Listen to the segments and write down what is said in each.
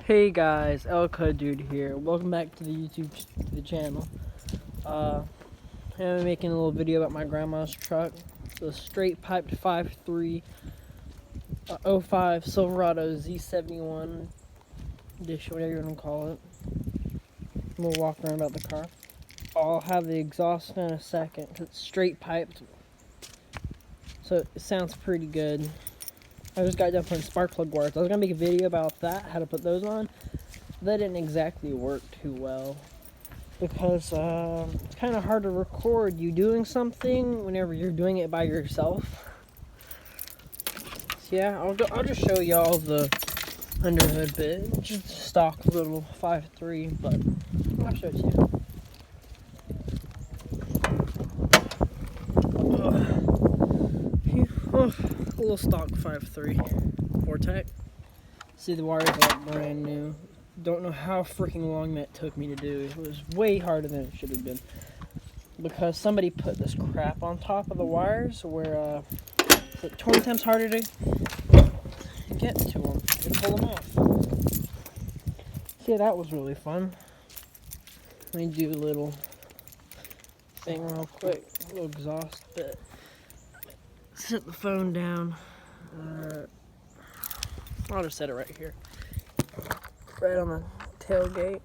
Hey guys, Dude here. Welcome back to the channel. I'm making a little video about my grandma's truck. It's a straight piped 5.3 05 Silverado Z71 edition, whatever you want to call it. We'll walk around about the car. I'll have the exhaust in a second because it's straight piped, so it sounds pretty good. I just got done putting spark plug wires. I was gonna make a video about that, how to put those on. That didn't exactly work too well because it's kind of hard to record you doing something whenever you're doing it by yourself. So yeah, I'll just show y'all the underhood bit. Just stock little 5.3, but I'll show it to you. A little stock 5.3 Vortec. See, the wires are brand new. Don't know how freaking long that took me to do. It was way harder than it should have been because somebody put this crap on top of the wires where it's like 20 times harder to get to them and pull them off. See, that was really fun. Let me do a little thing real quick, a little exhaust bit. Set the phone down. I'll just set it right here. Right on the tailgate.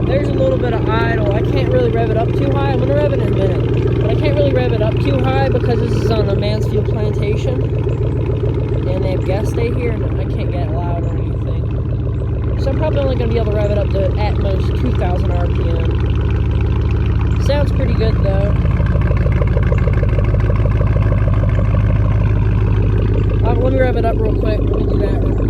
There's a little bit of idle. I can't really rev it up too high. I'm gonna rev it in a minute, but I can't really rev it up too high because this is on a Mansfield plantation, and they have guests stay here, and I can't get loud or anything. So I'm probably only going to be able to rev it up to at most 2,000 RPM. Sounds pretty good though. Let me rev it up real quick. Let me do that real quick.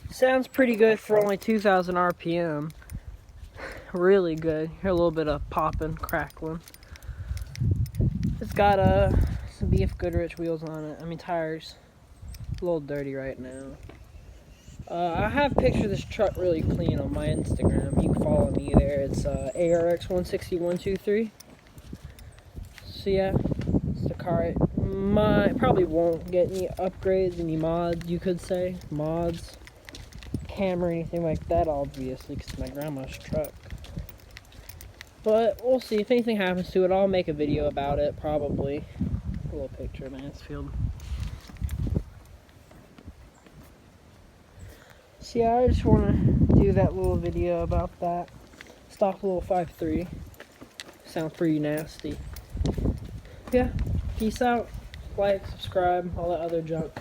Sounds pretty good for only 2,000 RPM. Really good. Hear a little bit of popping, crackling. It's got some BF Goodrich wheels on it. I mean tires. A little dirty right now. I have pictured this truck really clean on my Instagram. You can follow me there. It's ARX160123. So yeah, it's the car. It probably won't get any upgrades, any mods, you could say. Mods. Camera or anything like that, obviously, because it's my grandma's truck. But we'll see. If anything happens to it, I'll make a video about it, probably. A little picture of Mansfield. So yeah, I just want to do that little video about that. Stock little 5.3. Sounds pretty nasty. Yeah, peace out. Like, subscribe, all that other junk.